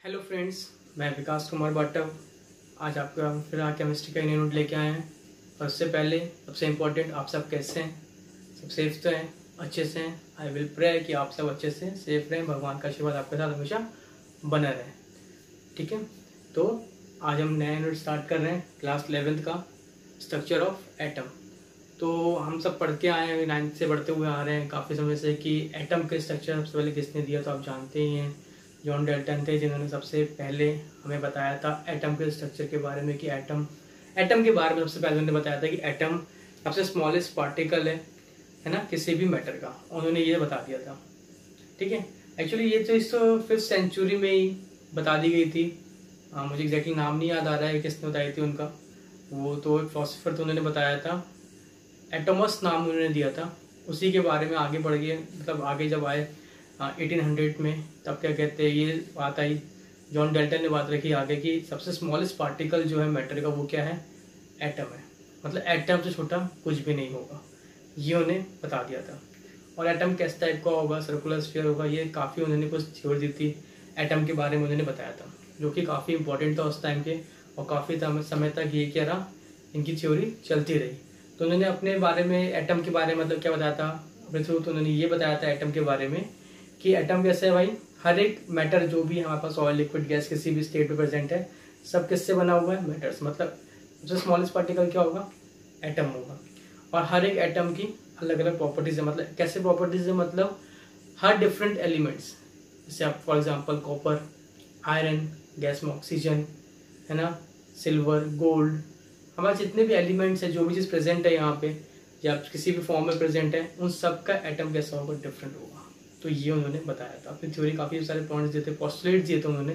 Hello friends, मैं विकास कुमार बाटव आज आपका फिर केमिस्ट्री का नोट लेके आए हैं। और उससे पहले सबसे इम्पोर्टेंट, आप सब कैसे हैं? सब सेफ तो हैं, अच्छे से हैं। आई विल प्रे कि आप सब अच्छे से सेफ रहें, भगवान का आशीर्वाद आपके साथ हमेशा बना रहे। ठीक है, तो आज हम नया यूनिट स्टार्ट कर रहे हैं क्लास 11th का, स्ट्रक्चर ऑफ एटम। तो हम सब पढ़ के आए हैं, 9th से पढ़ते हुए आ रहे हैं काफ़ी समय से कि एटम के स्ट्रक्चर सबसे पहले किसने दिया, तो आप जानते ही हैं, जॉन डाल्टन थे जिन्होंने सबसे पहले हमें बताया था एटम के स्ट्रक्चर के बारे में कि एटम के बारे में सबसे पहले उन्होंने बताया था कि एटम सबसे स्मॉलेस्ट पार्टिकल है ना, किसी भी मैटर का। उन्होंने ये बता दिया था। ठीक है, एक्चुअली ये तो इस 5th सेंचुरी में ही बता दी गई थी। मुझे एग्जैक्टली नाम नहीं याद आ रहा है किसने बताई थी उनका, वो तो एक फिलोसफर तो उन्होंने बताया था, एटोमस नाम उन्होंने दिया था। उसी के बारे में आगे बढ़ गए, मतलब आगे जब आए 1800 में, तब क्या कहते हैं, ये बात आई, जॉन डाल्टन ने बात रखी आगे कि सबसे स्मॉलेस्ट पार्टिकल जो है मैटर का वो क्या है, एटम है। मतलब एटम से छोटा कुछ भी नहीं होगा, ये उन्हें बता दिया था। और एटम किस टाइप का होगा, सर्कुलर स्फीयर होगा, ये काफ़ी उन्होंने कुछ थ्योरी दी थी एटम के बारे में, उन्होंने बताया था, जो कि काफ़ी इंपॉर्टेंट था उस टाइम के। और काफ़ी समय तक ये क्या रहा, इनकी थ्योरी चलती रही। तो उन्होंने अपने बारे में एटम के बारे में मतलब क्या बताया था अपने थ्रू, तो उन्होंने ये बताया था एटम के बारे में कि एटम कैसे है भाई, हर एक मैटर जो भी हमारे पास ऑयल, लिक्विड, गैस किसी भी स्टेट में प्रेजेंट है, सब किससे बना हुआ है, मैटर्स। मतलब सबसे स्मॉलेस्ट पार्टिकल क्या होगा, एटम होगा। और हर एक एटम की अलग अलग प्रॉपर्टीज है। मतलब कैसे प्रॉपर्टीज है, मतलब हर डिफरेंट एलिमेंट्स, जैसे आप for example copper, iron, gas में ऑक्सीजन, है ना, सिल्वर, गोल्ड, हमारे जितने भी एलिमेंट्स है, जो भी चीज़ प्रेजेंट है यहाँ पे या किसी भी फॉर्म में प्रेजेंट है, उन सब का एटम कैसा होगा, डिफरेंट होगा। तो ये उन्होंने बताया था। अपनी थ्योरी काफ़ी सारे पॉइंट्स दिए थे, पोस्टुलेट दिए थे उन्होंने,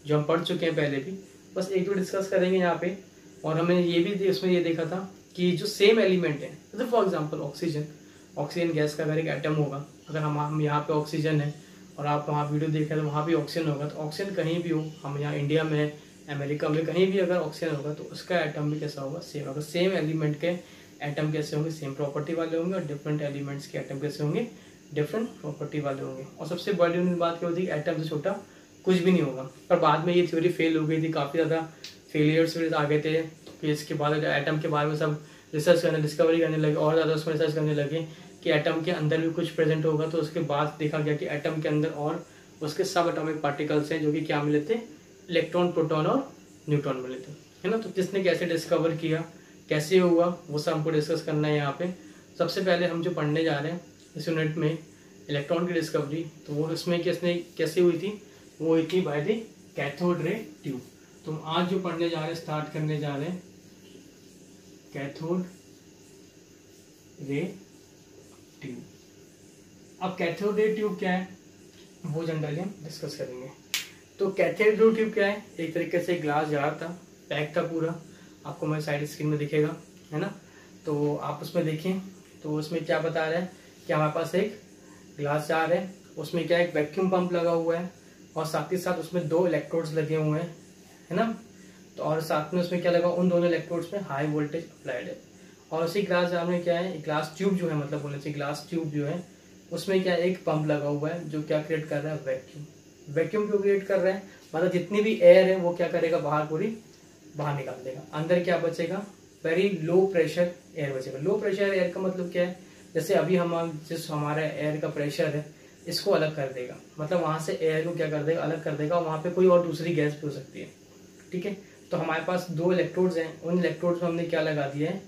जो हम पढ़ चुके हैं पहले भी। बस एक दो डिस्कस करेंगे यहाँ पे। और हमें ये भी उसमें ये देखा था कि जो सेम एलिमेंट है, जैसे फॉर एग्जाम्पल ऑक्सीजन गैस का अगर एक एटम होगा, अगर हम यहाँ पे ऑक्सीजन है और आप वहाँ वीडियो देख रहे हैं तो वहाँ भी ऑक्सीजन होगा, तो ऑक्सीजन कहीं भी हो, हम यहाँ इंडिया में, अमेरिका में, कहीं भी अगर ऑक्सीजन होगा तो उसका एटम भी कैसा होगा, सेम होगा। सेम एलिमेंट के एटम कैसे होंगे, सेम प्रॉपर्टी वाले होंगे। और डिफरेंट एलिमेंट्स के एटम कैसे होंगे, डिफरेंट प्रॉपर्टी वाले होंगे। और सबसे बड़ी बात क्या होती है, एटम से छोटा कुछ भी नहीं होगा। पर बाद में ये थ्योरी फेल हो गई थी, काफ़ी ज़्यादा फेलियर्स आ गए थे। फिर इसके बाद एटम के बारे में सब रिसर्च करने, डिस्कवरी करने लगे, और ज़्यादा उसमें रिसर्च करने लगे कि एटम के अंदर भी कुछ प्रेजेंट होगा। तो उसके बाद देखा गया कि एटम के अंदर और उसके सब एटॉमिक पार्टिकल्स हैं, जो कि क्या मिले थे, इलेक्ट्रॉन, प्रोटॉन और न्यूट्रॉन मिले थे, है ना। तो किसने कैसे डिस्कवर किया, कैसे हुआ, वो सब हमको डिस्कस करना है यहाँ पे। सबसे पहले हम जो पढ़ने जा रहे हैं इस यूनिट में, इलेक्ट्रॉन की डिस्कवरी, तो वो इसमें कैसे हुई थी, वो हुई थी by the cathode ray tube. तो हम आज जो पढ़ने जा रहे हैं, स्टार्ट करने जा रहे हैं कैथोड रे ट्यूब। अब कैथोड रे ट्यूब क्या है, वो जनरली हम डिस्कस करेंगे। तो कैथोड रे ट्यूब क्या है, एक तरीके से ग्लास जार था, पैक था पूरा, आपको मेरे साइड स्क्रीन में दिखेगा, है ना। तो आप उसमें देखें, तो उसमें क्या बता रहा है कि हमारे पास एक ग्लास जार है, उसमें क्या एक वैक्यूम पंप लगा हुआ है, और साथ ही साथ उसमें 2 इलेक्ट्रोड्स लगे हुए हैं, है ना। तो और साथ में उसमें क्या लगा, उन दोनों इलेक्ट्रोड्स में हाई वोल्टेज अप्लाइड है। और उसी ग्लास जार में क्या है, ग्लास ट्यूब जो है, मतलब बोलने से ग्लास ट्यूब जो है, उसमें क्या एक पंप लगा हुआ है, जो क्या क्रिएट कर रहा है, वैक्यूम। वैक्यूम क्यों क्रिएट कर रहा है, मतलब जितनी भी एयर है वो क्या करेगा, बाहर निकाल देगा। अंदर क्या बचेगा, वेरी लो प्रेशर एयर बचेगा। लो प्रेशर एयर का मतलब क्या है, जैसे अभी जिस हमारा एयर का प्रेशर है, इसको अलग कर देगा, मतलब वहां से एयर को क्या कर देगा, अलग कर देगा, और वहां पे कोई और दूसरी गैस भी हो सकती है। ठीक है, तो हमारे पास 2 इलेक्ट्रोड्स हैं, उन इलेक्ट्रोड्स में हमने क्या लगा दिया है,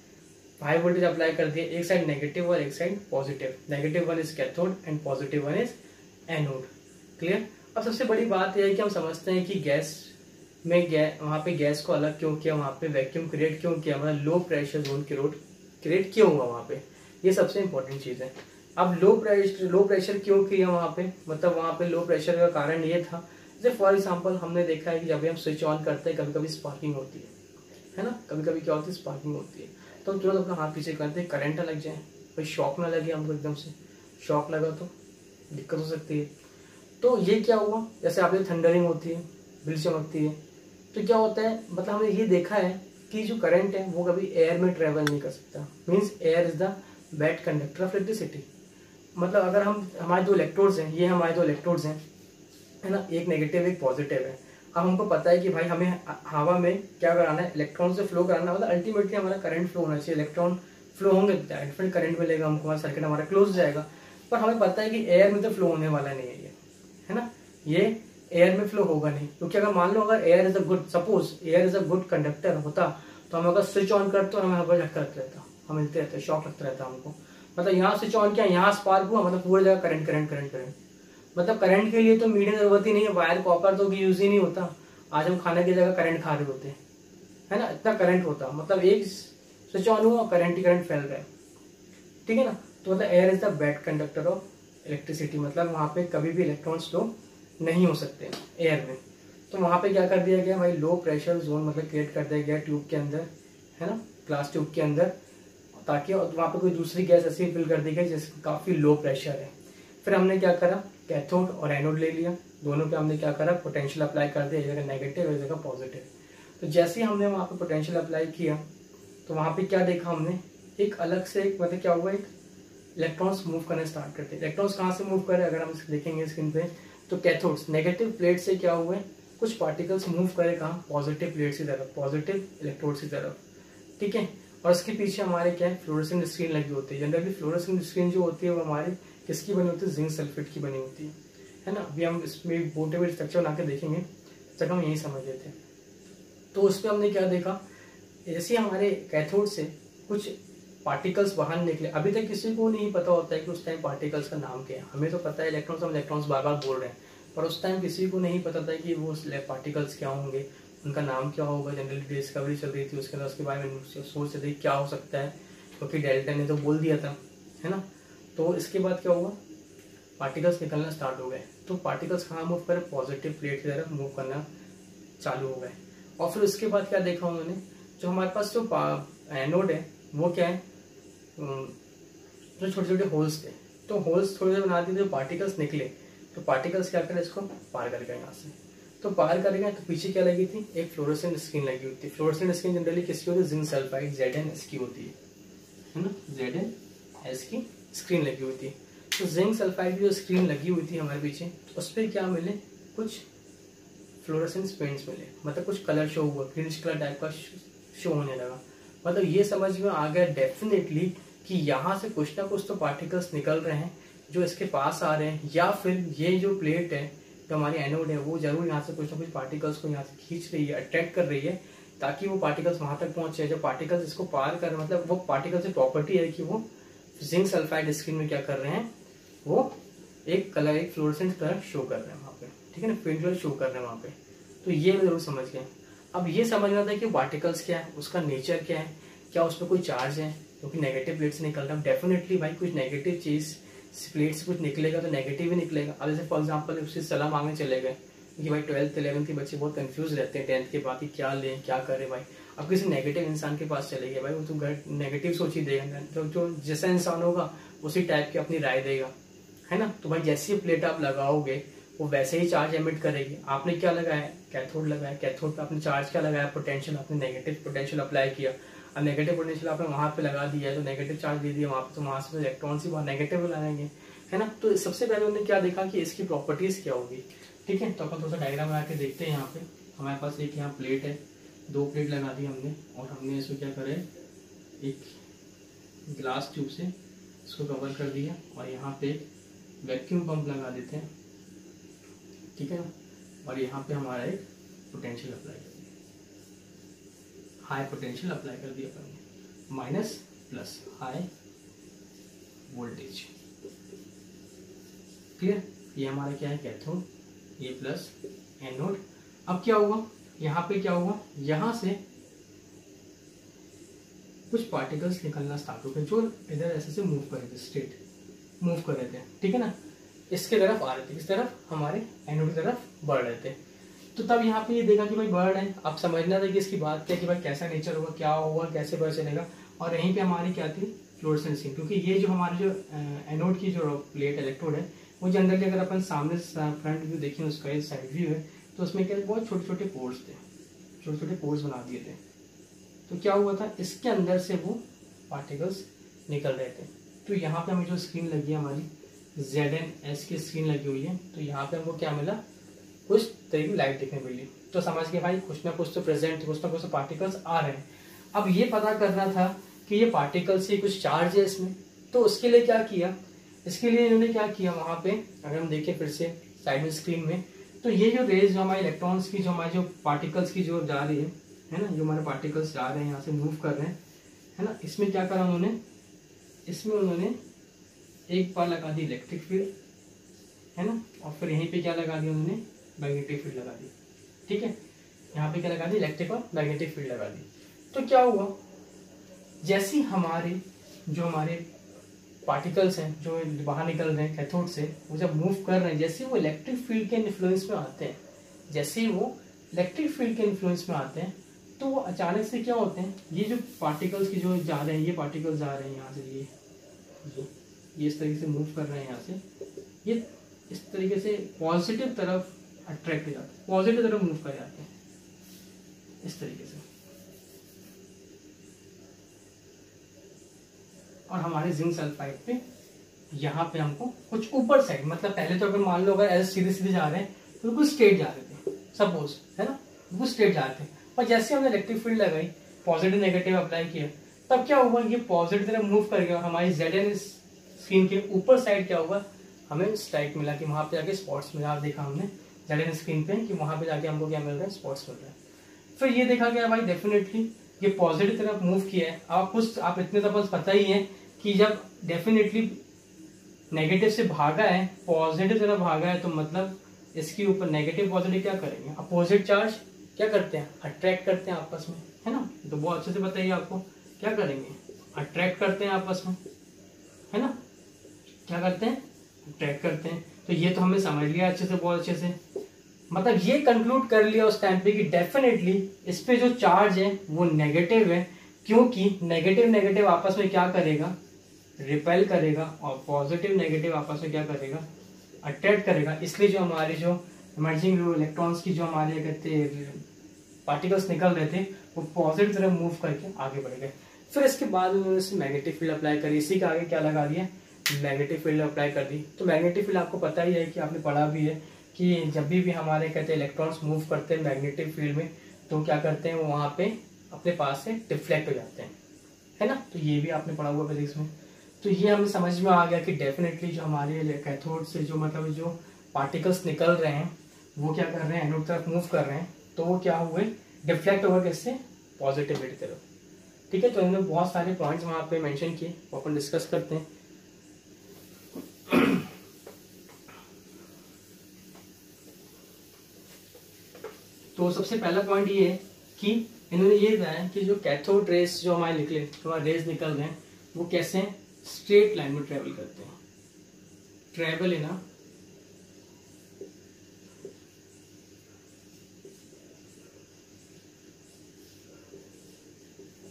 हाई वोल्टेज अप्लाई कर दिया, एक साइड नेगेटिव और एक side positive. Negative one is cathode and positive one is anode. Clear. अब सबसे बड़ी बात यह है कि हम समझते हैं कि गैस में वहाँ पे गैस को अलग क्यों किया, वहाँ पे वैक्यूम क्रिएट क्यों किया, मतलब लो प्रेशर जोन क्रिएट क्यों हुआ वहाँ पे, ये सबसे इंपॉर्टेंट चीज़ है। अब लो प्रेशर क्यों किया वहाँ पे, मतलब वहाँ पे लो प्रेशर का कारण ये था, जैसे फॉर एग्जांपल हमने देखा है कि जब भी हम स्विच ऑन करते हैं, कभी कभी स्पार्किंग होती है ना, कभी कभी क्या होती है, स्पार्किंग होती है। तो हम तुरंत अपना हाथ पीछे करते हैं, करंट ना लग जाए, कोई शॉक ना लगे हमको, एकदम से शॉक लगा तो दिक्कत हो सकती है। तो ये क्या हुआ, जैसे आपने थंडरिंग होती है, बिजली चमकती है, तो क्या होता है, मतलब हमने ये देखा है कि जो करंट है वो कभी एयर में ट्रेवल नहीं कर सकता। Means air is the bad conductor of electricity. मतलब अगर हमारे 2 इलेक्ट्रोड्स हैं, ये हमारे 2 इलेक्ट्रोड्स हैं, है ना, एक नेगेटिव एक पॉजिटिव है। अब हमको पता है कि भाई हमें हवा में क्या कराना है, इलेक्ट्रॉन से फ्लो कराना, मतलब अल्टीमेटली हमारा करंट फ्लो होना चाहिए, इलेक्ट्रॉन फ्लो होंगे तो डिफरेंट करंट मिलेगा हमको, हमारा सर्किट हमारा क्लोज जाएगा। पर हमें पता है कि एयर में तो फ्लो होने वाला नहीं है ये, है ना, ये एयर में फ्लो होगा नहीं, क्योंकि अगर मान लो अगर air is a good, suppose air is a good conductor होता, तो हम अगर स्विच ऑन करते तो हमें हवा झटका लगता रहता, हम मिलते रहते, शॉक लगता रहता हमको। मतलब यहाँ स्विच ऑन किया, यहाँ स्पार्क हुआ, मतलब पूरी जगह करंट करंट करंट करंट। मतलब करंट के लिए तो मीडियम जरूरत ही नहीं है, वायर कॉपर तो यूज ही नहीं होता। आज हम खाने की जगह करंट खा रहे होते हैं, है ना, इतना करंट होता, मतलब एक स्विच ऑन हुआ करंट ही करंट फैल रहा है, ठीक है ना। तो मतलब air is the bad conductor of electricity, मतलब वहां पे कभी भी इलेक्ट्रॉन्स फ्लो नहीं हो सकते एयर में। तो वहां पे क्या कर दिया गया भाई, लो प्रेशर जोन मतलब क्रिएट कर दिया गया ट्यूब के अंदर, है ना, ग्लास ट्यूब के अंदर, ताकि वहां पे कोई दूसरी गैस ऐसी फिल कर दी गई जिसका काफी लो प्रेशर है। फिर हमने क्या करा, कैथोड और एनोड ले लिया, दोनों पे हमने क्या करा, पोटेंशियल अप्लाई कर दिया, एक जगह नेगेटिव एक जगह पॉजिटिव। तो जैसे ही हमने वहां पे पोटेंशियल अप्लाई किया, तो वहां पे क्या देखा हमने, एक अलग से एक मतलब क्या हुआ, एक इलेक्ट्रॉन्स मूव करने स्टार्ट करते हैं। इलेक्ट्रॉन्स कहाँ से मूव कर रहे हैं, अगर हम देखेंगे स्क्रीन पे, तो कैथोड्स नेगेटिव प्लेट से क्या हुए, कुछ पार्टिकल्स मूव करे कहाँ, पॉजिटिव प्लेट की तरफ, पॉजिटिव इलेक्ट्रोड की तरफ, ठीक है। और उसके पीछे हमारे क्या है, फ्लोरेसेंट स्क्रीन लगी होती है। जनरली फ्लोरेसेंट स्क्रीन जो होती है वो हमारी किसकी बनी होती है, जिंक सल्फेट की बनी होती है ना। अभी हम इसमें पोर्टेबल स्ट्रक्चर बना के देखेंगे, तक हम यही समझ रहे थे। तो उस पर हमने क्या देखा, जैसे हमारे कैथोड से कुछ पार्टिकल्स बाहर निकले। अभी तक किसी को नहीं पता होता है कि उस टाइम पार्टिकल्स का नाम क्या है, हमें तो पता है इलेक्ट्रॉन्स, हम इलेक्ट्रॉन्स बार बार बोल रहे हैं, पर उस टाइम किसी को नहीं पता था कि वो पार्टिकल्स क्या होंगे, उनका नाम क्या होगा। जनरली डिस्कवरी चल रही थी, उसके अंदर उसके बारे में सोच रहे थे क्या हो सकता है, क्योंकि डेल्टा ने तो बोल दिया था, है ना। तो इसके बाद क्या हुआ, पार्टिकल्स निकलना स्टार्ट हो गए। तो पार्टिकल्स कहाँ मूव करे, पॉजिटिव प्लेट की तरफ मूव करना चालू हो गए। और फिर उसके बाद क्या देखा उन्होंने, जो हमारे पास जो एनोड है वो क्या है, जो छोटे छोटे होल्स थे, तो होल्स थोड़े से बना दिए, जो पार्टिकल्स निकले, तो पार्टिकल्स क्या करें, इसको पार कर गए यहाँ से। तो पार कर गए, तो पीछे क्या लगी थी, एक फ्लोरेसेंट स्क्रीन लगी होती है। फ्लोरेसेंट स्क्रीन जनरली किसकी होती है, जिंक सल्फाइड ZnS की होती है ना, ZnS की स्क्रीन लगी हुई थी। तो जिंक सल्फाइड की जो स्क्रीन लगी हुई थी हमारे पीछे, उस पर क्या मिले, कुछ फ्लोरेसेंस पेंट्स मिले, मतलब कुछ कलर शो हुआ, ग्रीनिश कलर टाइप का शो होने लगा। मतलब ये समझ में आ गया डेफिनेटली कि यहाँ से कुछ ना कुछ तो पार्टिकल्स निकल रहे हैं जो इसके पास आ रहे हैं, या फिर ये जो प्लेट है जो हमारी एनोड है वो जरूर यहाँ से कुछ ना कुछ पार्टिकल्स को यहाँ से खींच रही है, अट्रैक्ट कर रही है, ताकि वो पार्टिकल्स वहां तक पहुंचे। जो पार्टिकल्स इसको पार कर, मतलब वो पार्टिकल्स की प्रॉपर्टी है कि वो जिंक सल्फाइड स्क्रीन में क्या कर रहे हैं, वो एक कलर, एक फ्लोरेसेंट कलर शो कर रहे हैं वहाँ पे, ठीक है ना, पिंक कलर शो कर रहे हैं वहाँ पे। तो ये जरूर समझ गए। अब ये समझना था कि पार्टिकल्स क्या है, उसका नेचर क्या है, क्या उसमें कोई चार्ज है, क्योंकि नेगेटिव प्लेट से निकल रहा है। डेफिनेटली भाई कुछ नेगेटिव चीज प्लेट से कुछ निकलेगा तो नेगेटिव ही निकलेगा। अब जैसे फॉर एग्जांपल उससे सलाह मांगने चले गए, क्योंकि भाई 12th 11th के बच्चे बहुत कंफ्यूज रहते हैं 10th के बाद, क्या लें क्या करें भाई। अब किसी नेगेटिव इंसान के पास चले गए भाई, वो तो नेगेटिव सोच ही देगा, तो जो जैसा इंसान होगा उसी टाइप की अपनी राय देगा, है ना। तो भाई जैसी प्लेट आप लगाओगे वो वैसे ही चार्ज एमिट करेगी। आपने क्या लगाया, कैथोड लगाया, कैथोड पे आपने चार्ज क्या लगाया, पोटेंशियल, आपने नेगेटिव पोटेंशियल अप्लाई किया। अब नेगेटिव पोटेंशियल आपने वहां पे लगा दिया है, तो नेगेटिव चार्ज दे दिया वहां पे, तो वहां से तो इलेक्ट्रॉन्स ही नेगेटिव लगाएंगे, है ना। तो सबसे पहले उन्होंने क्या देखा कि इसकी प्रॉपर्टीज क्या होगी, ठीक है। तो अपन थोड़ा सा डायग्राम बना के देखते हैं। यहाँ पे हमारे पास एक यहाँ प्लेट है, 2 प्लेट लगा दी हमने, और हमने इसको क्या करे, एक ग्लास ट्यूब से इसको कवर कर दिया, और यहाँ पे वैक्यूम पंप लगा देते हैं, ठीक है ना। और यहाँ पे हमारा एक पोटेंशियल अप्लाई कर दिया, हाई पोटेंशियल अप्लाई कर दिया अपन ने, minus plus high voltage, clear. ये हमारा क्या है, कैथोड, ये प्लस एनोड। अब क्या हुआ, यहाँ पे क्या हुआ, यहाँ से कुछ पार्टिकल्स निकलना स्टार्ट हो गए, जो इधर ऐसे से मूव कर रहे थे, स्ट्रेट मूव कर रहे थे, ठीक है ना, इसके तरफ आ रहे थे, इस तरफ हमारे एनोड की तरफ बढ़ रहे थे। तो तब यहाँ पे ये देखा कि भाई बढ़ रहे हैं, अब समझना था कि इसकी बात क्या, कि भाई कैसा नेचर होगा, क्या होगा, कैसे पता चलेगा। और यहीं पे हमारी क्या थी, फ्लोरेसेंट स्क्रीन, क्योंकि ये जो हमारे जो एनोड की जो प्लेट इलेक्ट्रोड है वो जनरली अगर अपन सामने फ्रंट व्यू देखें, उसका साइड व्यू है, तो उसमें क्या बहुत छोटे छोटे पोर्स थे, छोटे छोटे पोर्स बना दिए थे। तो क्या हुआ था, इसके अंदर से वो पार्टिकल्स निकल रहे थे। तो यहाँ पे हमें जो स्क्रीन लगी है हमारी ZnS की स्क्रीन लगी हुई है, तो यहाँ पे हमको क्या मिला, कुछ तरह की लाइट दिखने मिली, तो समझ के भाई कुछ ना कुछ तो प्रेजेंट, कुछ ना कुछ तो पार्टिकल्स आ रहे हैं। अब ये पता करना था कि ये पार्टिकल्स से कुछ चार्ज है इसमें, तो उसके लिए क्या किया, इसके लिए इन्होंने क्या किया वहां पे, अगर हम देखें फिर से साइड में स्क्रीन में, तो ये जो रेज जो हमारे इलेक्ट्रॉन्स की, जो हमारे जो पार्टिकल्स की जो जा रही है ना, जो हमारे पार्टिकल्स जा रहे हैं यहाँ से मूव कर रहे हैं, है ना, इसमें क्या करा उन्होंने, इसमें उन्होंने एक बार लगा दी इलेक्ट्रिक फील्ड, है ना, और फिर यहीं पे क्या लगा दिया उन्होंने, मैग्नेटिक फील्ड लगा दी। ठीक है, यहाँ पे क्या लगा दी, इलेक्ट्रिक और मैग्नेटिक फील्ड लगा दी। तो क्या हुआ, जैसे हमारे जो हमारे पार्टिकल्स हैं जो बाहर निकल रहे हैं कैथोड से, वो जब मूव कर रहे हैं, जैसे वो इलेक्ट्रिक फील्ड के इन्फ्लुएंस में आते हैं, जैसे वो इलेक्ट्रिक फील्ड के इन्फ्लुएंस में आते हैं, तो वो अचानक से क्या होते हैं, ये जो पार्टिकल्स की जो जा रहे हैं, ये पार्टिकल्स जा रहे हैं यहाँ से, ये इस तरीके से मूव कर रहे हैं यहाँ से, ये इस तरीके से पॉजिटिव तरफ अट्रैक्ट हो जाते हैं, पॉजिटिव तरफ मूव कर जाते हैं इस तरीके से। और हमारे जिंक सल्फाइड पे यहाँ पे हमको कुछ ऊपर साइड, मतलब पहले तो अगर मान लो अगर ऐसे सीधे सीधे जा रहे हैं तो बिल्कुल स्ट्रेट जा रहे थे, सपोज, है ना, बिल्कुल स्ट्रेट जा रहे थे, और जैसे हमने इलेक्ट्रिक फील्ड लगाई, पॉजिटिव नेगेटिव अप्लाई किया, तब क्या हुआ, ये पॉजिटिव तरफ मूव कर गया, हमारी ZN स्क्रीन के ऊपर साइड क्या हुआ, हमें स्ट्राइक मिला कि वहां पे जाके स्पॉट्स मिला। देखा हमने ZN स्क्रीन पे कि वहां पे जाके हमको क्या मिल रहा है, स्पॉट्स मिल रहा है। फिर ये देखा गया भाई डेफिनेटली ये पॉजिटिव तरफ मूव किया है। आप इतने तो बस पता ही है कि जब डेफिनेटली नेगेटिव से भागा है, पॉजिटिव तरफ भागा है, तो मतलब इसके ऊपर नेगेटिव पॉजिटिव क्या करेंगे, अपोजिट चार्ज क्या करते हैं, अट्रैक्ट करते हैं आपस में, है ना। तो बहुत अच्छे से बताइए आपको क्या करेंगे, अट्रैक्ट करते हैं आपस में, है ना, क्या करते हैं, अट्रैक्ट करते हैं। तो ये तो हमने समझ लिया अच्छे से, बहुत अच्छे से, मतलब ये कंक्लूड कर लिया उस टाइम पे कि डेफिनेटली इस पे जो चार्ज है वो नेगेटिव है, क्योंकि नेगेटिव नेगेटिव आपस में क्या करेगा, रिपेल करेगा, और पॉजिटिव नेगेटिव आपस में क्या करेगा, अट्रैक्ट करेगा। इसलिए जो हमारे जो इमर्जिंग इलेक्ट्रॉन्स की जो हमारे कहते पार्टिकल्स निकल रहे थे, वो पॉजिटिव तरफ मूव करके आगे बढ़ गए। फिर इसके बाद उन्होंने इसमें मैग्नेटिक फील्ड अप्लाई करी, इसी के आगे क्या लगा दिया, मैग्नेटिक फील्ड अप्लाई कर दी। तो मैग्नेटिक फील्ड आपको पता ही है कि आपने पढ़ा भी है कि जब भी हमारे कहते हैं इलेक्ट्रॉन्स मूव करते हैं मैग्नेटिक फील्ड में, तो क्या करते हैं वो वहां पे अपने पास से डिफ्लेक्ट हो जाते हैं, है ना। तो ये भी आपने पढ़ा हुआ फिजिक्स में। तो ये हमें समझ में आ गया कि डेफिनेटली जो हमारे कैथोड से जो मतलब जो पार्टिकल्स निकल रहे हैं वो क्या कर रहे हैं, एनोड तरफ मूव कर रहे हैं, तो वो क्या हुए, डिफ्लेक्ट होगा किससे, पॉजिटिविटी तरफ। ठीक है, तो इन्होंने बहुत सारे पॉइंट्स वहां पे मेंशन किए, वो अपन डिस्कस करते हैं। तो सबसे पहला पॉइंट ये है कि इन्होंने ये बताया कि जो कैथोड रेस जो हमारे निकले, जो हमारे रेस निकल रहे हैं, वो कैसे स्ट्रेट लाइन में ट्रेवल करते हैं, travel in a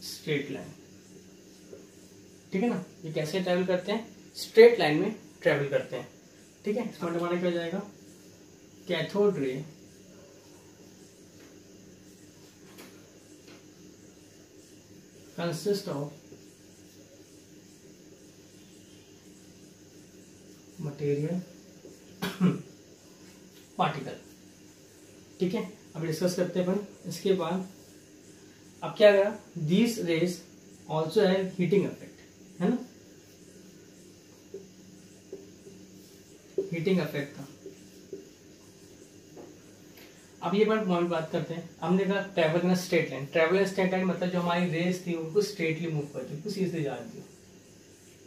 straight line. ठीक है ना, ये कैसे ट्रेवल करते हैं, स्ट्रेट लाइन में ट्रेवल करते हैं। ठीक है, इसका मतलब क्या हो जाएगा, cathode ray consist of material particle। ठीक है, अब डिस्कस करते हैं अपन इसके बाद। अब क्या गया, these raise also have heating effect, है ना, हीटिंग इफेक्ट था। अब ये बात करते हैं, हमने कहा travel in straight line, travel in straight line मतलब जो हमारी रेस थी उनको स्ट्रेटली मूव कर रही थी, सीधे जा रही थी,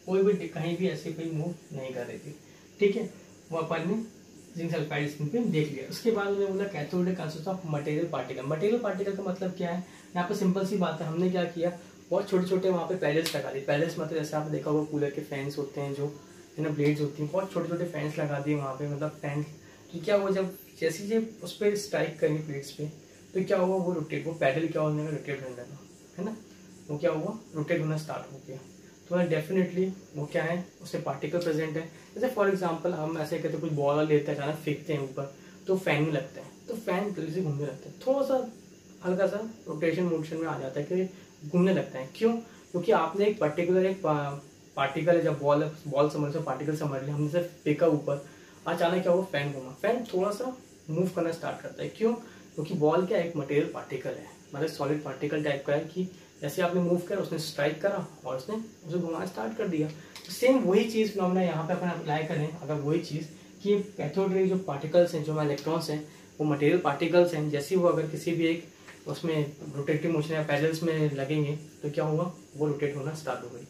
कोई भी कहीं भी ऐसे कोई मूव नहीं कर रही थी। ठीक है, वो अपन ने जिंक सल्फाइड स्क्रीन पे देख लिया। उसके बाद उन्होंने बोला cathode consist of material particle. Material particle का मतलब क्या है, यहाँ पे सिंपल सी बात है, हमने क्या किया, बहुत छोटे छोटे वहाँ पे पैलेट्स लगा दिए। पैलेट्स मतलब जैसे आपने देखा होगा कूलर के फैंस होते हैं, जो है ना ब्लेड्स होती हैं, बहुत छोटे छोटे फैंस लगा दिए वहाँ पे, मतलब फैन। तो क्या हुआ, जब जैसे ये उस पर स्ट्राइक करेंगे प्लेट्स पे, तो क्या हुआ, वो रोटेट, वो पैडल क्या होने का, रोटेट होने लगा, है ना, वो क्या हुआ, रोटेट होना स्टार्ट हो गया। तो डेफिनेटली वो क्या है, उसमें पार्टिकल प्रेजेंट है। जैसे फॉर एग्जांपल हम ऐसे कहते हैं, कुछ बॉल लेते हैं, अचानक फेंकते हैं ऊपर, तो फैन में लगता है, तो फैन जल्दी से घूमने लगता है, थोड़ा सा हल्का सा रोटेशन मोशन में आ जाता है कि घूमने लगता है। क्यों, क्योंकि आपने एक पर्टिकुलर एक पार्टिकल है, जब बॉल समझ लो, पार्टिकल समझ लिया, हमने सिर्फ फेंका ऊपर, अचानक क्या हुआ, फैन घूमा, फैन थोड़ा सा मूव करना स्टार्ट करता है। क्यों, क्योंकि बॉल क्या एक मटेरियल पार्टिकल है, मतलब सॉलिड पार्टिकल टाइप का है कि जैसे आपने मूव करा उसने स्ट्राइक करा और उसने उसे घुमाना स्टार्ट कर दिया। तो सेम वही चीज़ फिनोमेना यहाँ पे अपन अप्लाई करें, अगर वही चीज़ कि कैथोड रे जो पार्टिकल्स हैं, जो इलेक्ट्रॉन्स हैं, वो मटेरियल पार्टिकल्स हैं, जैसे वो अगर किसी भी एक उसमें रोटेटिव मोशन या पैडल्स में लगेंगे तो क्या होगा, वो रोटेट होना स्टार्ट हो गई।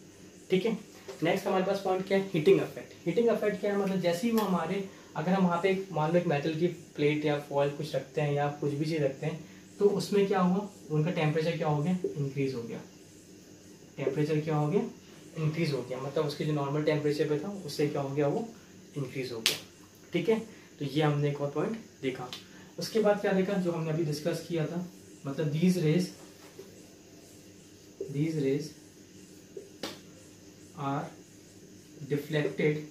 ठीक है, नेक्स्ट हमारे पास पॉइंट क्या है, हीटिंग इफेक्ट। हीटिंग इफेक्ट क्या है, मतलब जैसे ही वो हमारे, अगर हम वहाँ पे मान लो एक मेटल की प्लेट या फॉयल कुछ रखते हैं या कुछ भी चीज़ रखते हैं, तो उसमें क्या हुआ, उनका टेम्परेचर क्या हो गया, इंक्रीज हो गया। टेम्परेचर क्या हो गया, इंक्रीज हो गया, मतलब उसके जो नॉर्मल टेम्परेचर पे था उससे क्या हो गया, वो इंक्रीज हो गया। ठीक है, तो ये हमने एक और पॉइंट देखा। उसके बाद क्या देखा, जो हमने अभी डिस्कस किया था, मतलब these rays are deflected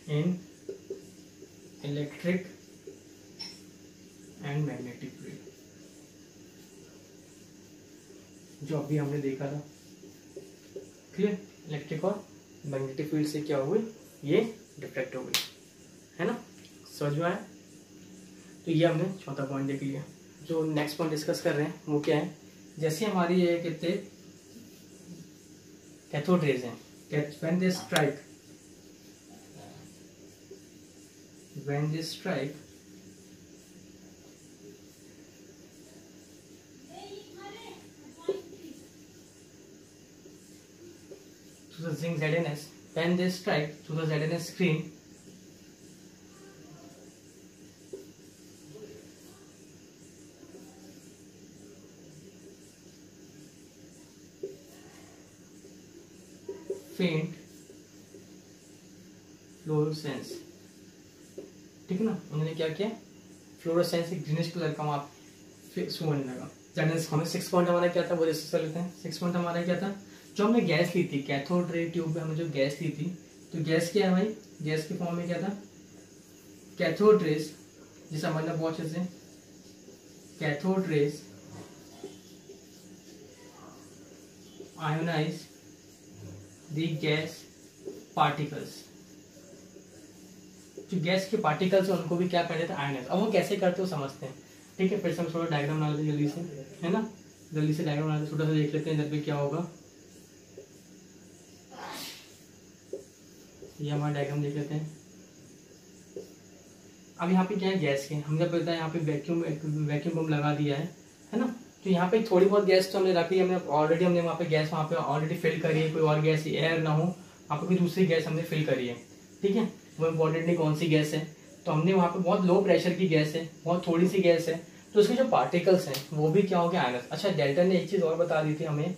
in electric and magnetic field, जो अभी हमने देखा था। क्लियर, इलेक्ट्रिक और मैग्नेटिक फील्ड से क्या हुई, ये डिफ्लेक्ट हो गई, है ना, समझ में आया। तो ये हमने चौथा पॉइंट देख लिया। जो नेक्स्ट पॉइंट डिस्कस कर रहे हैं वो क्या है, जैसे हमारी ये कहते कैथोड रेज हैं, when they strike to the zinc ZNS, when they strike to the ZNS screen, faint fluorescence, ठीक है ना, उन्होंने क्या किया, फ्लोरोसेंस एक ग्रीनिश कलर का वहाँ शो होने लगा। ZNS हमें 6 पॉइंट हमारा क्या था वो डिस्कस कर लेते हैं। 6 पॉइंट हमारा क्या था, जो हमने गैस ली थी कैथोड रे ट्यूब में, हमने जो गैस ली थी, तो गैस क्या है भाई, गैस के फॉर्म में क्या था, कैथोड रेज, जिसे मतलब बहुत अच्छे से cathode rays ionise the gas particles, जो गैस के पार्टिकल्स हैं उनको भी क्या कर देते हैं, आयनाइज। अब वो कैसे करते हो समझते हैं। ठीक है, फिर से हम थोड़ा डायग्राम बना लेते हैं जल्दी से, है ना, जल्दी से डायग्राम बना लेते, छोटा सा देख लेते हैं इधर पे क्या होगा। ये हमारा डायग्राम देख लेते हैं। अब यहाँ पे क्या है, गैस के, हमने पता है यहाँ पे वैक्यूम पंप लगा दिया है ना, तो यहाँ पे थोड़ी बहुत गैस तो हमने रखी है, हमने ऑलरेडी हमने वहाँ पे गैस वहाँ पे ऑलरेडी फिल करी है, कोई और गैस एयर ना हो, वहाँ पे कोई दूसरी गैस हमने फिल करी है। ठीक है, वो इम्पोर्टेंट नहीं कौन सी गैस है, तो हमने वहाँ पे बहुत लो प्रेशर की गैस है, बहुत थोड़ी सी गैस है, तो उसके जो पार्टिकल्स हैं वो भी क्या हो गया, आयनस। अच्छा, डेल्टा ने एक चीज़ और बता दी थी हमें,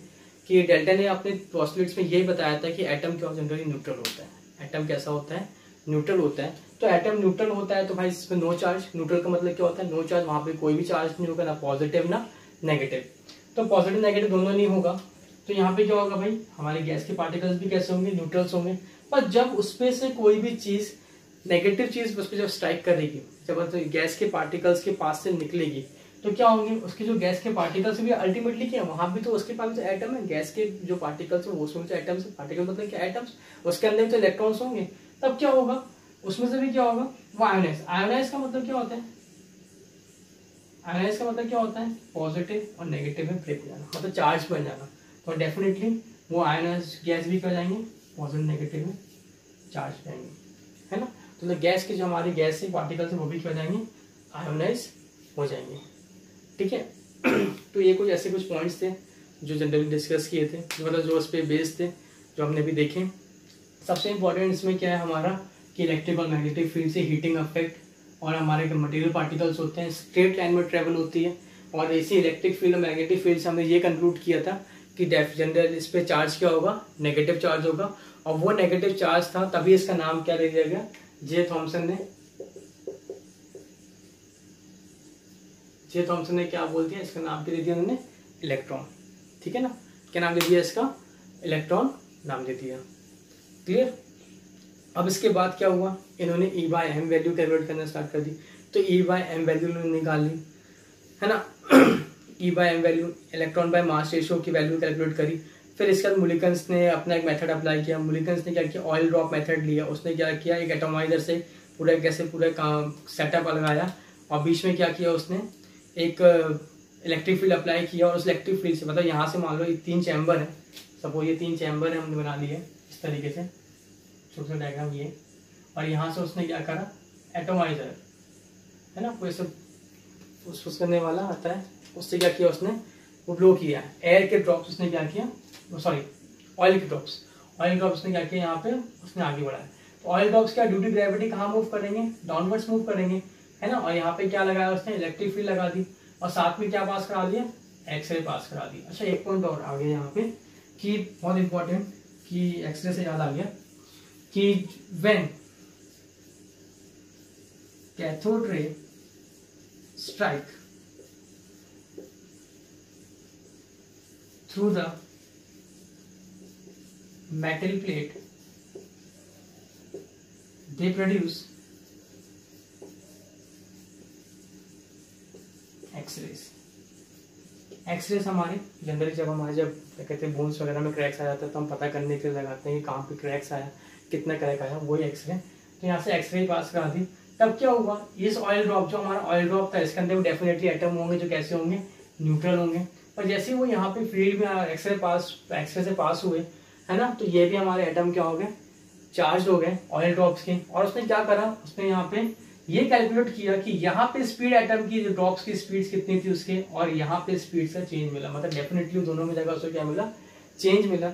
कि डेल्टा ने अपने पोस्टुलेट्स में यही बताया था कि एटम क्या जनरली न्यूट्रल होता है। एटम कैसा होता है, न्यूट्रल होता है। तो एटम न्यूट्रल होता है तो भाई इसमें नो चार्ज, न्यूट्रल का मतलब क्या होता है, नो चार्ज, वहाँ पे कोई भी चार्ज नहीं होगा, ना पॉजिटिव ना नेगेटिव। तो पॉजिटिव नेगेटिव दोनों नहीं होगा, तो यहाँ पे क्या होगा भाई, हमारे गैस के पार्टिकल्स भी कैसे होंगे, न्यूट्रल्स होंगे। पर जब उसपे से कोई भी चीज नेगेटिव चीज उस पर जब स्ट्राइक करेगी, जब तो गैस के पार्टिकल्स के पास से निकलेगी, तो क्या होंगे, उसके जो गैस के पार्टिकल्स भी अल्टीमेटली क्या, वहां भी तो उसके पास जो एटम है, गैस के जो पार्टिकल्स है उसमें जो एटम्स, पार्टिकल मतलब क्या, एटम्स, उसके अंदर तो इलेक्ट्रॉन्स होंगे। तब क्या होगा, उसमें से भी क्या होगा, वो आयोनाइज। आयोनाइज का मतलब क्या होता है, आयोनाइज का मतलब क्या होता है, पॉजिटिव और नेगेटिव में ब्रेक हो जाना, मतलब चार्ज बन जाना। तो डेफिनेटली वो आयोनाइज गैस भी कर जाएंगे, पॉजिटिव नेगेटिव में चार्ज जाएंगे, है ना। तो गैस के जो हमारी गैस के पार्टिकल्स है वो भी क्या हो जाएंगे, आयोनाइज हो जाएंगे। ठीक है, तो ये कुछ ऐसे कुछ पॉइंट्स थे जो जनरली डिस्कस किए थे, मतलब जो उस पर बेस्ड थे, जो हमने भी देखे। सबसे इम्पोर्टेंट इसमें क्या है हमारा, कि इलेक्ट्रिक और मैग्नेटिक फील्ड से हीटिंग इफेक्ट, और हमारे मटेरियल पार्टिकल्स होते हैं स्ट्रेट लाइन में ट्रेवल होती है, और इसी इलेक्ट्रिक फील्ड और मैग्नेटिक फील्ड से हमने ये कंक्लूड किया था कि जनरल इस पर चार्ज क्या होगा, नेगेटिव चार्ज होगा, और वो नेगेटिव चार्ज था, तभी इसका नाम क्या दे दिया गया, जे थॉमसन ने क्या बोल दिया, इसका नाम क्या दे दिया उन्होंने, इलेक्ट्रॉन। ठीक है ना, क्या नाम दे दिया इसका, इलेक्ट्रॉन नाम दे दिया। क्लियर। अब इसके बाद क्या हुआ, इन्होंने E by M value calculate करना स्टार्ट कर दी। तो E बाय एम वैल्यू निकाल ली, है ना। E by M value, electron by mass ratio की वैल्यू कैलकुलेट करी। फिर इसके बाद मुलिकन्स ने अपना एक मेथड अप्लाई किया। मुलिकन्स ने क्या किया, ऑयल ड्रॉप मेथड लिया। उसने क्या किया, एक एटोमाइजर से पूरा कैसे पूरा सेटअप लगाया और बीच में क्या किया उसने, एक इलेक्ट्रिक फील्ड अप्लाई किया। और उस इलेक्ट्रिक फील्ड से मतलब यहाँ से मान लो ये 3 चैम्बर है, सपोज ये 3 चैम्बर है, हमने बना लिए इस तरीके से छोटा सा डायग्राम ये। और यहाँ से उसने क्या करा, एटोमाइजर है ना, कोई सब उस करने वाला आता है, उससे क्या किया उसने, वो ब्लो किया एयर के ड्रॉप्स। उसने क्या किया, सॉरी ऑयल के ड्रॉप्स, ऑयल ड्रॉप्स ने क्या किया यहाँ पे, उसने आगे बढ़ाया। तो ऑयल ड्रॉप्स क्या ड्यू टू ग्रेविटी कहाँ मूव करेंगे, डाउनवर्ड्स मूव करेंगे, है ना। और यहाँ पे क्या लगाया उसने, इलेक्ट्रिक फील्ड लगा दी और साथ में क्या पास करा दिया, एक्सरे पास करा दी। अच्छा एक पॉइंट और आ गया यहाँ पे कि बहुत इंपॉर्टेंट, कि एक्सरे से याद आ गया कि when cathode ray strike through the metal plate, they produce X-rays। X-rays हमारे जनरली जब हमारे जब क्या कहते हैं बोन्स वगैरह में क्रैक्स आ जाता है तो हम पता करने के लिए लगाते हैं कि कहाँ पे क्रैक्स आया, कितना क्रैक आया, वही एक्सरे। तो यहाँ से एक्सरे पास करा दी। तब क्या हुआ, इस ऑयल ड्रॉप, जो हमारा ऑयल ड्रॉप था इसके अंदर डेफिनेटली एटम होंगे जो कैसे होंगे, न्यूट्रल होंगे। और जैसे ही वो यहाँ पे फील्ड में एक्सरे से पास हुए, है ना, तो ये भी हमारे एटम क्या हो गए, चार्ज हो गए ऑयल ड्रॉप्स के। और उसने क्या करा, उसने यहाँ पे ये कैलकुलेट किया कि यहाँ पे स्पीड एटम की, ड्रॉप्स की स्पीड कितनी थी उसके, और यहाँ पे स्पीड का चेंज मिला। मतलब डेफिनेटली दोनों में जगह उसको क्या मिला, चेंज मिला,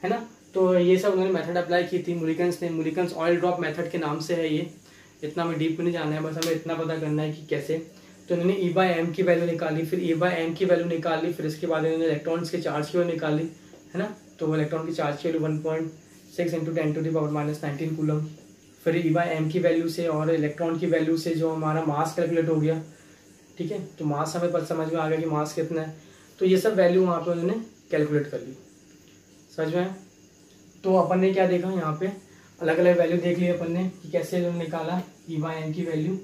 है ना। तो ये सब उन्होंने मेथड अप्लाई की थी मुलिकन्स ने। मुलिकन्स ऑयल ड्रॉप मेथड के नाम से है ये, इतना हमें डीप नहीं जाना है, बस हमें इतना पता करना है कि कैसे। तो इन्होंने E/m की वैल्यू निकाली, फिर E/m की वैल्यू निकाली, फिर इसके बाद इन्होंने इलेक्ट्रॉन्स के चार्ज की वैल्यू निकाली, है ना। तो वो इलेक्ट्रॉन की चार्ज की वैल्यू 1.6 × 10⁻⁻19 कूलम। फिर E/m की वैल्यू से और इलेक्ट्रॉन की वैल्यू से जो हमारा मास कैलकुलेट हो गया, ठीक है। तो मास हमें पता समझ में आ गया कि मास कितना है। तो ये सब वैल्यू वहाँ पे उन्होंने कैलकुलेट कर ली, समझ में। तो अपन ने क्या देखा, यहाँ पे अलग अलग वैल्यू देख ली अपन ने कि कैसे निकाला E/m की वैल्यू।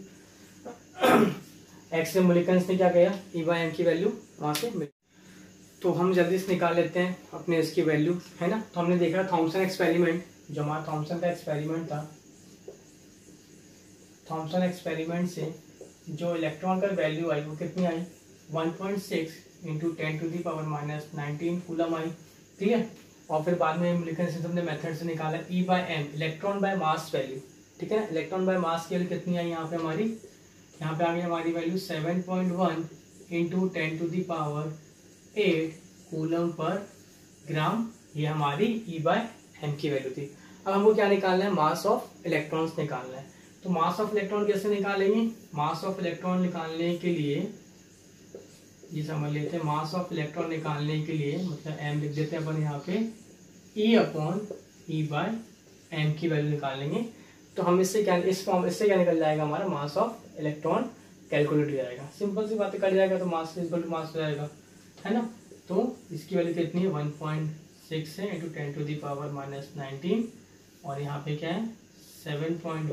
एक्सरे मुलिकन्स ने क्या किया, E/m की वैल्यू वहाँ से मिली। तो हम जल्दी से निकाल लेते हैं अपने इसकी वैल्यू, है ना। तो हमने देखा थॉमसन एक्सपेरिमेंट, जो हमारा थॉमसन का एक्सपेरिमेंट था, थॉमसन एक्सपेरिमेंट से जो इलेक्ट्रॉन का वैल्यू आई वो कितनी आई, 1.6 × 10⁻⁻19 कूलम आई, क्लियर। और फिर बाद में मुलिकन सिस्टम ने मेथड से निकाला E/m, electron by mass value, ठीक है ना। इलेक्ट्रॉन बाय मास की वैल्यू कितनी आई यहाँ पे हमारी, यहाँ पे आ गई हमारी वैल्यू 7.1 × 10⁸ कूलम पर ग्राम। ये हमारी E/m की वैल्यू थी। अब हमको क्या निकालना है, मास ऑफ इलेक्ट्रॉन्स निकालना है। तो मास ऑफ इलेक्ट्रॉन कैसे निकालेंगे, मास ऑफ इलेक्ट्रॉन निकालने के लिए ये समझ लेते हैं, मास ऑफ इलेक्ट्रॉन निकालने के लिए मतलब m लिख देते हैं अपन यहाँ पे, E/m की वैल्यू निकालेंगे। तो हम इससे क्या, इससे क्या निकल जाएगा, हमारा मास ऑफ इलेक्ट्रॉन कैलकुलेट हो जाएगा। सिंपल सी बातें कर जाएगा, तो मास इक्वल टू मास हो जाएगा, है ना। तो इसकी वैल्यू कितनी है, 1.6 है × 10⁻⁻19 और यहाँ पे क्या है 7.1 ×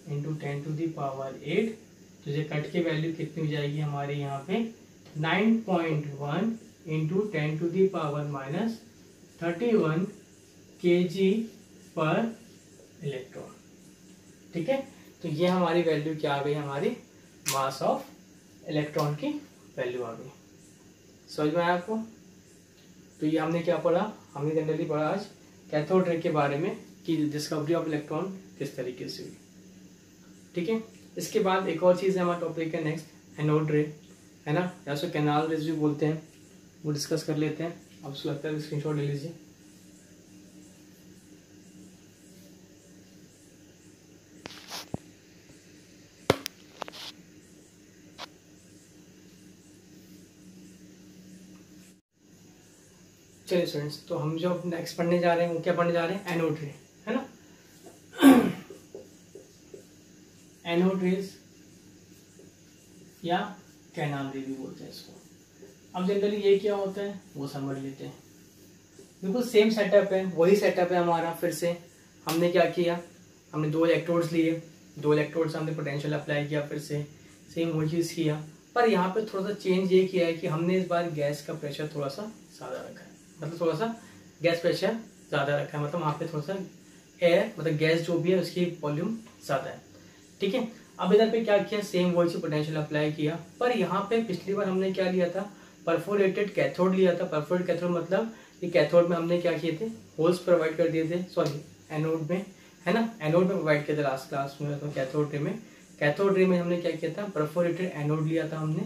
10⁸। तो ये कट की वैल्यू कितनी हो जाएगी हमारे यहाँ पे 9.1 × 10⁻31 kg पर इलेक्ट्रॉन, ठीक है। तो ये हमारी वैल्यू क्या आ गई, हमारी मास ऑफ इलेक्ट्रॉन की वैल्यू आ गई। समझ में आया आपको। तो ये हमने क्या पढ़ा, हमने जनरली पढ़ा आज कैथोड रे के बारे में कि डिस्कवरी ऑफ इलेक्ट्रॉन किस तरीके से हुई, ठीक है। इसके बाद एक और चीज़ है हमारा टॉपिक है नेक्स्ट, एनोड रे, है ना, या उसको कैनाल रेज भी बोलते हैं, वो डिस्कस कर लेते हैं। अब उसको लगता है स्क्रीनशॉट ले लीजिए। चलिए स्टूडेंट्स, तो हम जो नेक्स्ट पढ़ने जा रहे हैं वो क्या पढ़ने जा रहे हैं, एनोड रे, है ना। एनोड रेज या कैनाल रे भी बोलते हैं इसको। अब जनरली ये क्या होता है वो समझ लेते हैं। बिल्कुल सेम सेटअप है, वही सेटअप है हमारा। फिर से हमने क्या किया, हमने 2 इलेक्ट्रोड्स लिए, 2 इलेक्ट्रोड्स हमने पोटेंशियल अप्लाई किया, फिर से सेम वही चीज़ किया। पर यहाँ पे थोड़ा सा चेंज ये किया है कि हमने इस बार गैस का प्रेशर थोड़ा सा ज़्यादा रखा है, मतलब थोड़ा सा गैस प्रेशर ज़्यादा रखा है, मतलब वहाँ पे थोड़ा सा एयर मतलब गैस जो भी है उसकी वॉल्यूम ज़्यादा है। ठीक है, अब इधर पे क्या किया, सेम वही पोटेंशियल अप्लाई किया, पर यहाँ पे पिछली बार हमने क्या लिया था, परफोरेटेड कैथोड लिया था। परफोरेटेड कैथोड मतलब ये कैथोड में हमने क्या किए थे, होल्स प्रोवाइड कर दिए थे, सॉरी एनोड में, है ना, एनोड में प्रोवाइड किया था लास्ट क्लास में, तो कैथोड रे में हमने क्या किया था, परफोरेटेड एनोड लिया था हमने।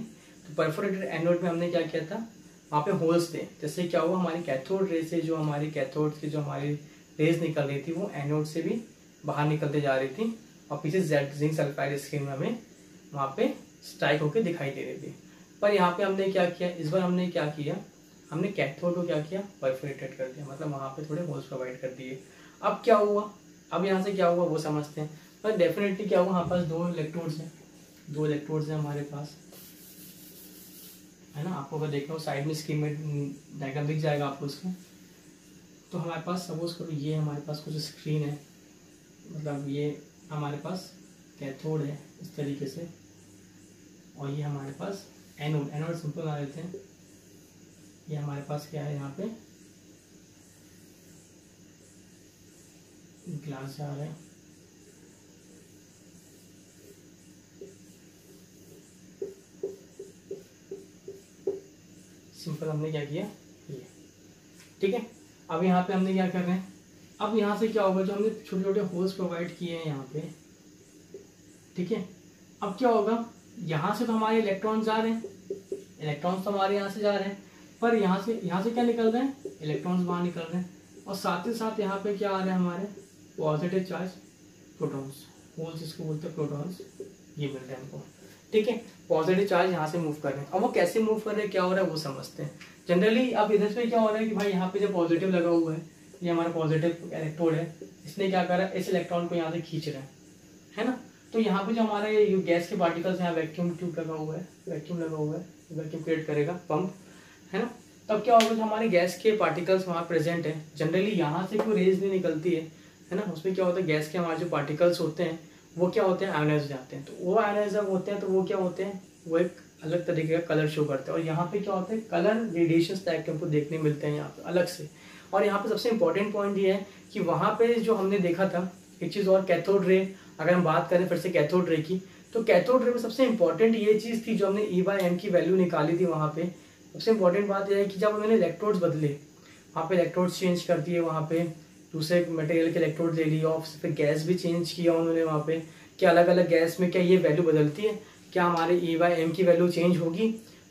तो परफोरेटेड एनोड में हमने क्या किया था, वहाँ पे होल्स थे, जैसे क्या हुआ, हमारी कैथोड रे से जो हमारी कैथोड की जो हमारी रेज निकल रही थी वो एनोड से भी बाहर निकलते जा रही थी, और पीछे जिंक सल्फाइड स्क्रीन में हमें वहाँ पे स्ट्राइक होकर दिखाई दे रही थी। पर यहाँ पे हमने क्या किया, इस बार हमने क्या किया, हमने कैथोड को क्या किया, परफोरेटेड कर दिया, मतलब वहाँ पे थोड़े होल्स प्रोवाइड कर दिए। अब क्या हुआ, अब यहाँ से क्या हुआ वो समझते हैं। पर डेफिनेटली क्या हुआ, हमारे पास दो इलेक्ट्रोड्स हैं हमारे पास, है ना। आपको अगर देखना हो साइड में स्क्रीन में डायग्राम दिख जाएगा आपको उसका। तो हमारे पास सपोज करो ये हमारे पास कुछ स्क्रीन है, मतलब ये हमारे पास कैथोड है इस तरीके से, और ये हमारे पास एनोड सिंपल बना लेते हैं। ये हमारे पास क्या है, यहाँ पे ग्लास जार है, सिंपल हमने क्या किया ये, ठीक है। अब यहाँ पे हमने क्या कर रहे हैं, अब यहाँ से क्या होगा, जो हमने छोटे छोटे होल्स प्रोवाइड किए हैं यहाँ पे, ठीक है। अब क्या होगा, यहाँ से तो हमारे इलेक्ट्रॉन्स जा रहे हैं, इलेक्ट्रॉन्स तो हमारे यहाँ से जा रहे हैं, पर यहाँ से क्या निकल रहे हैं, इलेक्ट्रॉन्स बाहर निकल रहे हैं, और साथ ही साथ यहाँ पे क्या आ रहे हैं, हमारे पॉजिटिव चार्ज प्रोटॉन्स, होल्स इसको बोलते हैं प्रोटॉन्स, ये मिल रहे हैं हमको, ठीक है। पॉजिटिव चार्ज यहाँ से मूव कर रहे हैं। अब वो कैसे मूव कर रहे हैं, क्या हो रहा है वो समझते हैं। जनरली अब इधर से क्या हो रहा है कि भाई यहाँ पे जो पॉजिटिव लगा हुआ है, ये हमारा पॉजिटिव इलेक्ट्रोड है, इसने क्या करा, इस इलेक्ट्रॉन को यहाँ से खींच रहा है ना। तो यहाँ पे जो हमारा ये गैस के पार्टिकल्स, यहाँ वैक्यूम ट्यूब लगा हुआ है, वैक्यूम क्रिएट करेगा पंप, है ना। तब क्या होगा, जो हमारे गैस के पार्टिकल्स वहाँ प्रेजेंट है, जनरली यहाँ से कोई रेज नहीं निकलती है ना। उसमें क्या होता है, गैस के हमारे जो पार्टिकल्स होते हैं वो क्या होते हैं, आयनाइज जाते हैं। तो वो आयनाइज जब होते हैं तो वो क्या होते हैं, वो एक अलग तरीके का कलर शो करते हैं, और यहाँ पे क्या होता है, कलर रेडिएशन टाइप के हमको देखने मिलते हैं यहाँ पे अलग से। और यहाँ पे सबसे इंपॉर्टेंट पॉइंट ये है कि वहाँ पे जो हमने देखा था एक चीज़ और, कैथोड रे, अगर हम बात करें फिर से कैथोड रे की, तो कैथोड रे में सबसे इंपॉर्टेंट ये चीज़ थी जो हमने E/m की वैल्यू निकाली थी वहाँ पे। सबसे इंपॉर्टेंट बात यह है कि जब उन्होंने इलेक्ट्रोड्स बदले, वहाँ पे इलेक्ट्रोड्स चेंज कर दिए, वहाँ पे दूसरे मटेरियल के इलेक्ट्रोड ले लिए, और फिर गैस भी चेंज किया उन्होंने वहाँ पे, क्या अलग अलग गैस में क्या ये वैल्यू बदलती है, क्या हमारे E/m की वैल्यू चेंज होगी।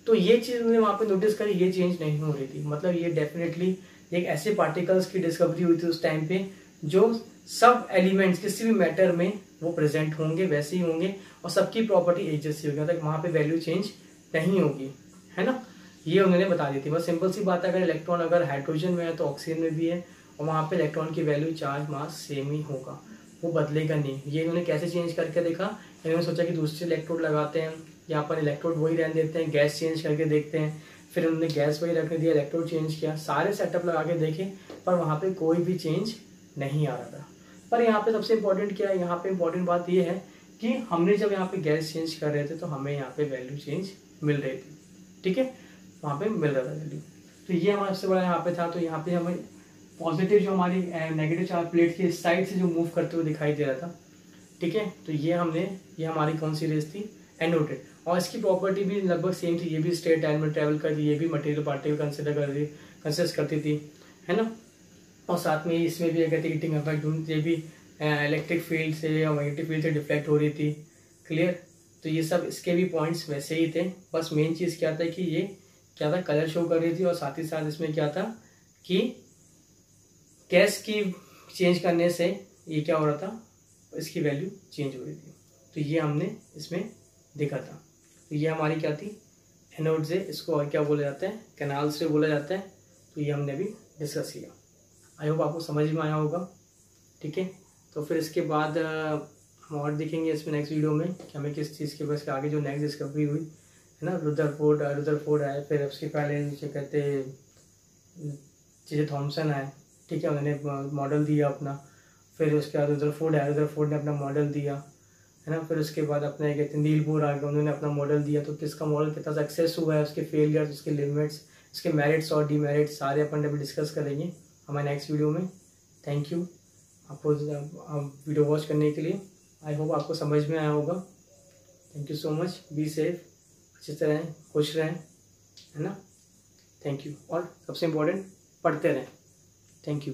तो ये चीज़ उन्होंने वहाँ पे नोटिस करी, ये चेंज नहीं हो रही थी। मतलब ये डेफिनेटली एक ऐसे पार्टिकल्स की डिस्कवरी हुई थी उस टाइम पे जो सब एलिमेंट्स किसी भी मैटर में वो प्रेजेंट होंगे, वैसे ही होंगे, और सबकी प्रॉपर्टी एक जैसी होगी, मतलब वहाँ पे वैल्यू चेंज नहीं होगी, है ना। ये उन्होंने बता दी थी। बस सिंपल सी बात है, अगर इलेक्ट्रॉन अगर हाइड्रोजन में है तो ऑक्सीजन में भी है, और वहाँ पे इलेक्ट्रॉन की वैल्यू चार्ज मास सेम ही होगा, वो बदलेगा नहीं। ये इन्होंने कैसे चेंज करके देखा, इन्होंने सोचा कि दूसरे इलेक्ट्रोड लगाते हैं, यहाँ पर इलेक्ट्रोड वही रहने देते हैं, गैस चेंज करके देखते हैं, फिर उन्होंने गैस वही रखने दिया, इलेक्ट्रोड चेंज किया, सारे सेटअप लगा के देखे, पर वहाँ पे कोई भी चेंज नहीं आ रहा था। पर यहाँ पे सबसे इम्पोर्टेंट क्या है, यहाँ पे इम्पोर्टेंट बात ये है कि हमने जब यहाँ पे गैस चेंज कर रहे थे तो हमें यहाँ पे वैल्यू चेंज मिल रही थी, ठीक है, वहाँ पे मिल रहा था वैल्यू। तो ये हमारा सबसे बड़ा यहाँ पे था। तो यहाँ पे हमें पॉजिटिव जो हमारी नेगेटिव चार्ज प्लेट की साइड से जो मूव करते हुए दिखाई दे रहा था, ठीक है। तो ये हमारी कौन सी रेस थी, एनोड रे, और इसकी प्रॉपर्टी भी लगभग सेम थी। ये भी स्ट्रेट लाइन में ट्रेवल करती, ये भी मटेरियल पार्टिकल कंसिस्ट करती थी, है ना। और साथ में इसमें भी अगर हीटिंग इफेक्ट, ये भी इलेक्ट्रिक फील्ड से और मैग्नेटिक फील्ड से डिफ्लेक्ट हो रही थी, क्लियर। तो ये सब इसके भी पॉइंट्स वैसे ही थे। बस मेन चीज़ क्या था कि ये क्या था, कलर शो कर रही थी, और साथ ही साथ इसमें क्या था कि गैस की चेंज करने से ये क्या हो रहा था, इसकी वैल्यू चेंज हो रही थी। तो ये हमने इसमें देखा था। तो ये हमारी क्या थी, एनोड से, इसको और क्या बोला जाता है, कैनाल से बोला जाता है। तो ये हमने भी डिस्कस किया। आई होप आपको समझ में आया होगा, ठीक है। तो फिर इसके बाद हम और देखेंगे इसमें नेक्स्ट वीडियो में कि हमें किस चीज़ के बस आगे जो नेक्स्ट डिस्कवरी हुई है ना, रुदरफोर्ड आए, फिर उसके पहले जो कहते जे थॉमसन आए, ठीक है, उन्होंने मॉडल दिया अपना। फिर उसके बाद रुदरफोर्ड आया, रुदरफोर्ड ने अपना मॉडल दिया, है ना। फिर उसके बाद अपने कहते हैं नील बोर आ गया, उन्होंने अपना मॉडल दिया। तो किसका मॉडल कितना सक्सेस हुआ है, उसके फेलियर्स, उसके लिमिट्स, उसके मेरिट्स और डीमेरिट्स सारे अपन अभी डिस्कस करेंगे, हमारे नेक्स्ट वीडियो में। थैंक यू आपको वीडियो वॉच करने के लिए। आई होप आपको समझ में आया होगा। Thank you so much. Be safe, अच्छी तरह रहें, खुश रहें, है ना। Thank you. और सबसे इम्पोर्टेंट, पढ़ते रहें। Thank you.